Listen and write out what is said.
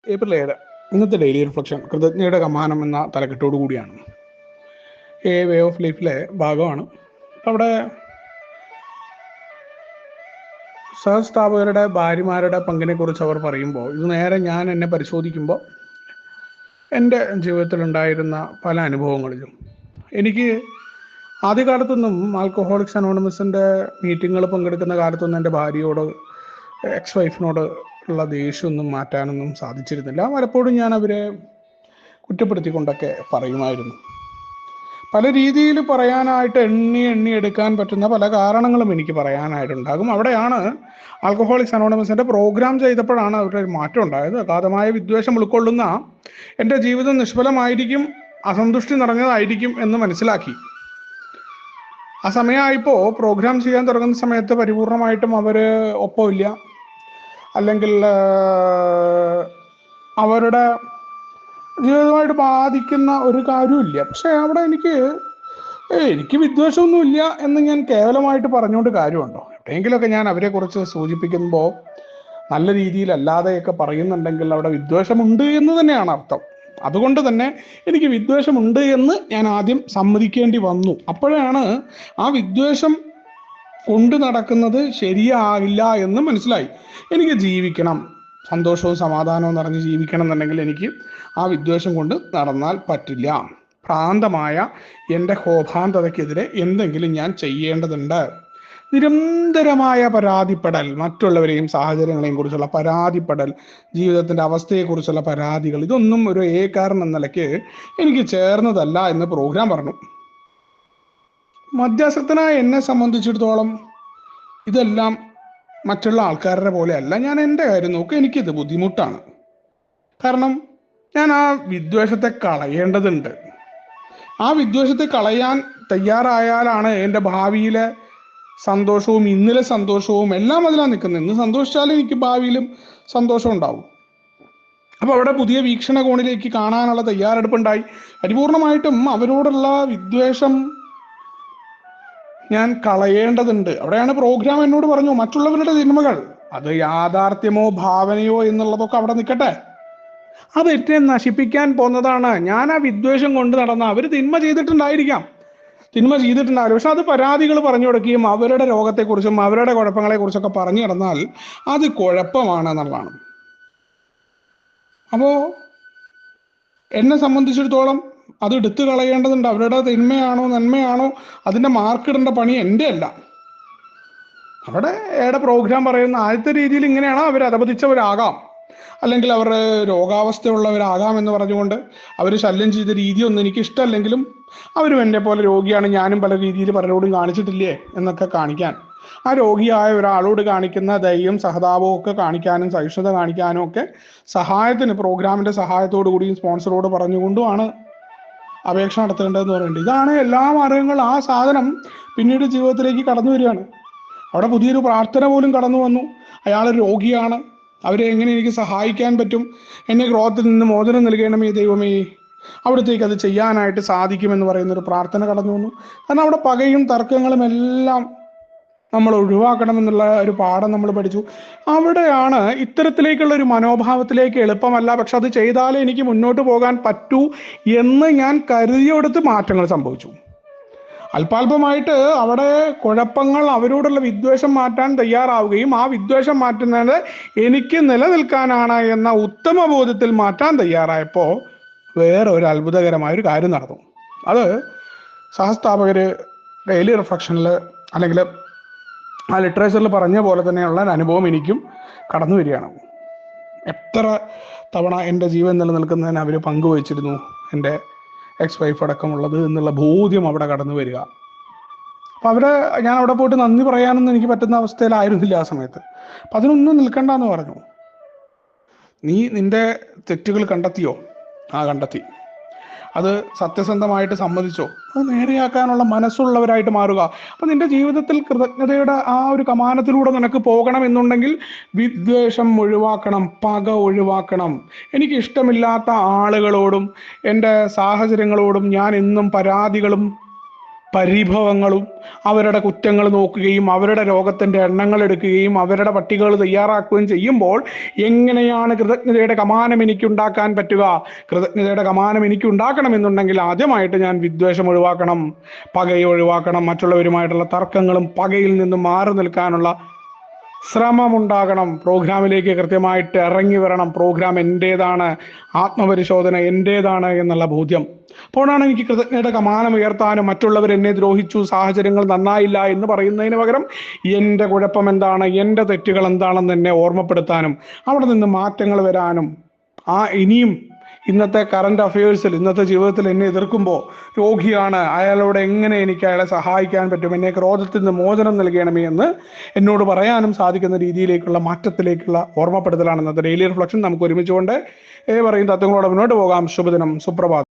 April 7 ഇന്നത്തെ daily reflection കൃതജ്ഞയുടെ കമാനം എന്ന തലക്കെട്ടോടു കൂടിയാണ്. എ വേ ഓഫ് ലൈഫിലെ ഭാഗമാണ്. അവിടെ സഹസ്ഥാപകരുടെ ഭാര്യമാരുടെ പങ്കിനെ കുറിച്ച് അവർ പറയുമ്പോൾ ഇത് നേരെ ഞാൻ എന്നെ പരിശോധിക്കുമ്പോൾ എൻ്റെ ജീവിതത്തിലുണ്ടായിരുന്ന പല അനുഭവങ്ങളിലും എനിക്ക് ആദ്യകാലത്തൊന്നും ആൽക്കഹോളിക്സ് അനോണിമസിൻ്റെ മീറ്റിങ്ങുകൾ പങ്കെടുക്കുന്ന കാലത്തൊന്നും എൻ്റെ ഭാര്യയോട് എക്സ് വൈഫിനോട് ഉള്ള ദേഷ്യമൊന്നും മാറ്റാനൊന്നും സാധിച്ചിരുന്നില്ല. പലപ്പോഴും ഞാൻ അവരെ കുറ്റപ്പെടുത്തിക്കൊണ്ടൊക്കെ പറയുമായിരുന്നു. പല രീതിയിൽ പറയാനായിട്ട് എണ്ണി എടുക്കാൻ പറ്റുന്ന പല കാരണങ്ങളും എനിക്ക് പറയാനായിട്ടുണ്ടാകും. അവിടെയാണ് ആൽക്കഹോളിക്സ് അനോണിമസിൻ്റെ പ്രോഗ്രാം ചെയ്തപ്പോഴാണ് അവരുടെ ഒരു മാറ്റം ഉണ്ടായത്. അഗാധമായ വിദ്വേഷം ഉൾക്കൊള്ളുന്ന എൻ്റെ ജീവിതം നിഷ്ഫലമായിരിക്കും, അസന്തുഷ്ടി നിറഞ്ഞതായിരിക്കും എന്ന് മനസ്സിലാക്കി. ആ സമയമായപ്പോൾ പ്രോഗ്രാം ചെയ്യാൻ തുടങ്ങുന്ന സമയത്ത് പരിപൂർണമായിട്ടും അവർ ഒപ്പമില്ല, അല്ലെങ്കിൽ അവരുടെ ജീവിതമായിട്ട് ബാധിക്കുന്ന ഒരു കാര്യമില്ല. പക്ഷെ അവിടെ എനിക്ക് വിദ്വേഷമൊന്നുമില്ല എന്ന് ഞാൻ കേവലമായിട്ട് പറഞ്ഞുകൊണ്ട് കാര്യമുണ്ടോ? എവിടെയെങ്കിലുമൊക്കെ ഞാൻ അവരെക്കുറിച്ച് സൂചിപ്പിക്കുമ്പോൾ നല്ല രീതിയിലല്ലാതെയൊക്കെ പറയുന്നുണ്ടെങ്കിൽ അവിടെ വിദ്വേഷമുണ്ട് എന്ന് തന്നെയാണ് അർത്ഥം. അതുകൊണ്ട് തന്നെ എനിക്ക് വിദ്വേഷമുണ്ട് എന്ന് ഞാൻ ആദ്യം സമ്മതിക്കേണ്ടി വന്നു. അപ്പോഴാണ് ആ വിദ്വേഷം കൊണ്ട് നടക്കുന്നത് ശരിയാകില്ല എന്ന് മനസ്സിലായി. എനിക്ക് ജീവിക്കണം, സന്തോഷവും സമാധാനവും നിറഞ്ഞ് ജീവിക്കണം എന്നുണ്ടെങ്കിൽ എനിക്ക് ആ വിദ്വേഷം കൊണ്ട് നടന്നാൽ പറ്റില്ല. ഭ്രാന്തമായ എൻ്റെ കോപാന്തതയ്ക്കെതിരെ എന്തെങ്കിലും ഞാൻ ചെയ്യേണ്ടതുണ്ട്. നിരന്തരമായ പരാതിപ്പെടൽ, മറ്റുള്ളവരെയും സാഹചര്യങ്ങളെയും കുറിച്ചുള്ള പരാതിപ്പെടൽ, ജീവിതത്തിൻ്റെ അവസ്ഥയെക്കുറിച്ചുള്ള പരാതികൾ, ഇതൊന്നും ഒരു ഏകാരൻ എന്ന നിലയ്ക്ക് എനിക്ക് ചേർന്നതല്ല എന്ന് പ്രോഗ്രാം പറഞ്ഞു. മധ്യാസക്തനായ എന്നെ സംബന്ധിച്ചിടത്തോളം ഇതെല്ലാം മറ്റുള്ള ആൾക്കാരുടെ പോലെയല്ല. ഞാൻ എൻ്റെ കാര്യം നോക്കുക, എനിക്കിത് ബുദ്ധിമുട്ടാണ്. കാരണം ഞാൻ ആ വിദ്വേഷത്തെ കളയേണ്ടതുണ്ട്. ആ വിദ്വേഷത്തെ കളയാൻ തയ്യാറായാലാണ് എൻ്റെ ഭാവിയിലെ സന്തോഷവും ഇന്നിലെ സന്തോഷവും എല്ലാം അതിലാണ് നിൽക്കുന്നത്. ഇന്ന് സന്തോഷിച്ചാലും എനിക്ക് ഭാവിയിലും സന്തോഷം ഉണ്ടാവും. അപ്പോൾ അവിടെ പുതിയ വീക്ഷണകോണിലേക്ക് കാണാനുള്ള തയ്യാറെടുപ്പുണ്ടായി. പരിപൂർണമായിട്ടും അവരോടുള്ള വിദ്വേഷം ഞാൻ കളയേണ്ടതുണ്ട്. അവിടെയാണ് പ്രോഗ്രാം എന്നോട് പറഞ്ഞു, മറ്റുള്ളവരുടെ തിന്മകൾ അത് യാഥാർത്ഥ്യമോ ഭാവനയോ എന്നുള്ളതൊക്കെ അവിടെ നിൽക്കട്ടെ, അത് എന്നെ നശിപ്പിക്കാൻ പോകുന്നതാണ്. ഞാൻ ആ വിദ്വേഷം കൊണ്ട് നടന്ന അവർ തിന്മ ചെയ്തിട്ടുണ്ടായിരിക്കാം, പക്ഷെ അത് പരാതികൾ പറഞ്ഞു കൊടുക്കുകയും അവരുടെ രോഗത്തെക്കുറിച്ചും അവരുടെ കുഴപ്പങ്ങളെക്കുറിച്ചൊക്കെ പറഞ്ഞു കിടന്നാൽ അത് കുഴപ്പമാണ് എന്നുള്ളതാണ്. അപ്പോൾ എന്നെ സംബന്ധിച്ചിടത്തോളം അത് എടുത്തു കളയേണ്ടതുണ്ട്. അവരുടെ തിന്മയാണോ നന്മയാണോ അതിൻ്റെ മാർക്കിടേണ്ട പണി എൻ്റെ അല്ല. അവിടെ പ്രോഗ്രാം പറയുന്ന ആദ്യത്തെ രീതിയിൽ ഇങ്ങനെയാണ്, അവർ അധപതിച്ചവരാകാം, അല്ലെങ്കിൽ അവർ രോഗാവസ്ഥയുള്ളവരാകാം എന്ന് പറഞ്ഞുകൊണ്ട് അവർ ശല്യം ചെയ്ത രീതിയൊന്നും എനിക്ക് ഇഷ്ടമല്ലെങ്കിലും അവരും എന്നെ പോലെ രോഗിയാണ്, ഞാനും പല രീതിയിൽ പലരോടും കാണിച്ചിട്ടില്ലേ എന്നൊക്കെ കാണിക്കാൻ, ആ രോഗിയായ ഒരാളോട് കാണിക്കുന്ന ദയയും സഹതാപവും ഒക്കെ കാണിക്കാനും സഹിഷ്ണുത കാണിക്കാനും ഒക്കെ സഹായത്തിന് പ്രോഗ്രാമിൻ്റെ സഹായത്തോടു കൂടിയും സ്പോൺസറോട് പറഞ്ഞുകൊണ്ടുമാണ് അപേക്ഷ നടത്തേണ്ടതെന്ന് പറയുന്നത്. ഇതാണ് എല്ലാ മാർഗങ്ങളും. ആ സാധനം പിന്നീട് ജീവിതത്തിലേക്ക് കടന്നു വരികയാണ്. അവിടെ പുതിയൊരു പ്രാർത്ഥന പോലും കടന്നു വന്നു. അയാൾ രോഗിയാണ്, അവരെ എങ്ങനെ എനിക്ക് സഹായിക്കാൻ പറ്റും, എന്നെ ക്രോധത്തിൽ നിന്ന് മോചനം നൽകണമേ ദൈവമേ, അവിടത്തേക്ക് അത് ചെയ്യാനായിട്ട് സാധിക്കുമെന്ന് പറയുന്നൊരു പ്രാർത്ഥന കടന്നു വന്നു. കാരണം അവിടെ പകയും തർക്കങ്ങളും എല്ലാം നമ്മൾ ഒഴിവാക്കണമെന്നുള്ള ഒരു പാഠം നമ്മൾ പഠിച്ചു. അവിടെയാണ് ഇത്തരത്തിലേക്കുള്ള ഒരു മനോഭാവത്തിലേക്ക് എളുപ്പമല്ല, പക്ഷെ അത് ചെയ്താലേ എനിക്ക് മുന്നോട്ട് പോകാൻ പറ്റൂ എന്ന് ഞാൻ കരുതിയെടുത്ത് മാറ്റങ്ങൾ സംഭവിച്ചു. അല്പാൽപമായിട്ട് അവിടെ കുഴപ്പങ്ങൾ, അവരോടുള്ള വിദ്വേഷം മാറ്റാൻ തയ്യാറാവുകയും ആ വിദ്വേഷം മാറ്റുന്നത് എനിക്ക് നിലനിൽക്കാനാണ് എന്ന ഉത്തമ ബോധ്യത്തിൽ മാറ്റാൻ തയ്യാറായപ്പോൾ വേറെ ഒരു അത്ഭുതകരമായൊരു കാര്യം നടന്നു. അത് സഹസ്ഥാപകർ ഡെയിലി റിഫ്ലക്ഷനിൽ അല്ലെങ്കിൽ ആ ലിറ്ററേച്ചറിൽ പറഞ്ഞ പോലെ തന്നെയുള്ള ഒരു അനുഭവം എനിക്കും കടന്നു വരികയാണ്. എത്ര തവണ എൻ്റെ ജീവൻ നിലനിൽക്കുന്നതിന് അവർ പങ്കുവച്ചിരുന്നു എൻ്റെ എക്സ് വൈഫ് അടക്കമുള്ളത് എന്നുള്ള ബോധ്യം അവിടെ കടന്നു വരിക. അപ്പം ഞാൻ അവിടെ പോയിട്ട് നന്ദി പറയാനൊന്നും എനിക്ക് പറ്റുന്ന അവസ്ഥയിലായിരുന്നില്ല ആ സമയത്ത്. അപ്പം അതിനൊന്നും നിൽക്കണ്ടെന്ന് പറഞ്ഞു. നീ നിന്റെ തെറ്റുകൾ കണ്ടെത്തിയോ? കണ്ടെത്തി. അത് സത്യസന്ധമായിട്ട് സമ്മതിച്ചോ? അത് നേരെയാക്കാനുള്ള മനസ്സുള്ളവരായിട്ട് മാറുക. അപ്പം നിന്റെ ജീവിതത്തിൽ കൃതജ്ഞതയുടെ ആ ഒരു കമാനത്തിലൂടെ നിനക്ക് പോകണം എന്നുണ്ടെങ്കിൽ വിദ്വേഷം ഒഴിവാക്കണം, പക ഒഴിവാക്കണം. എനിക്ക് ഇഷ്ടമില്ലാത്ത ആളുകളോടും എൻ്റെ സാഹചര്യങ്ങളോടും ഞാൻ എന്നും പരാതികളും പരിഭവങ്ങളും അവരുടെ കുറ്റങ്ങൾ നോക്കുകയും അവരുടെ രോഗത്തിന്റെ എണ്ണങ്ങൾ എടുക്കുകയും അവരുടെ പട്ടികകൾ തയ്യാറാക്കുകയും ചെയ്യുമ്പോൾ എങ്ങനെയാണ് കൃതജ്ഞതയുടെ കമാനം എനിക്ക് ഉണ്ടാക്കാൻ പറ്റുക? കൃതജ്ഞതയുടെ കമാനം എനിക്ക് ഉണ്ടാക്കണമെന്നുണ്ടെങ്കിൽ ആദ്യമായിട്ട് ഞാൻ വിദ്വേഷം ഒഴിവാക്കണം, പകയെ ഒഴിവാക്കണം, മറ്റുള്ളവരുമായിട്ടുള്ള തർക്കങ്ങളും പകയിൽ നിന്നും മാറി നിൽക്കാനുള്ള ശ്രമമുണ്ടാകണം. പ്രോഗ്രാമിലേക്ക് കൃത്യമായിട്ട് ഇറങ്ങി വരണം. പ്രോഗ്രാം എൻ്റേതാണ്, ആത്മപരിശോധന എൻ്റേതാണ് എന്നുള്ള ബോധ്യം. അപ്പോഴാണ് എനിക്ക് കൃതജ്ഞതയുടെ കമാനം ഉയർത്താനും മറ്റുള്ളവർ എന്നെ ദ്രോഹിച്ചു, സാഹചര്യങ്ങൾ നന്നായില്ല എന്ന് പറയുന്നതിന് പകരം എൻ്റെ കുഴപ്പം എന്താണ്, എൻ്റെ തെറ്റുകൾ എന്താണെന്ന് എന്നെ ഓർമ്മപ്പെടുത്താനും അവിടെ നിന്ന് മാറ്റങ്ങൾ വരാനും ഇനിയും ഇന്നത്തെ കറണ്ട് അഫയേഴ്സിൽ ഇന്നത്തെ ജീവിതത്തിൽ എന്നെ എതിർക്കുമ്പോൾ രോഗിയാണ്, അയാളോട് എങ്ങനെ എനിക്ക് അയാളെ സഹായിക്കാൻ പറ്റും, എന്നെ ക്രോധത്തിൽ നിന്ന് മോചനം നൽകണമേ എന്ന് എന്നോട് പറയാനും സാധിക്കുന്ന രീതിയിലേക്കുള്ള മാറ്റത്തിലേക്കുള്ള ഓർമ്മപ്പെടുത്തലാണ് ഇന്നത്തെ ഡെയിലി റിഫ്ലക്ഷൻ. നമുക്ക് ഒരുമിച്ചുകൊണ്ട് പറയും തത്വങ്ങളോട് മുന്നോട്ട് പോകാം. ശുഭദിനം, സുപ്രഭാതം.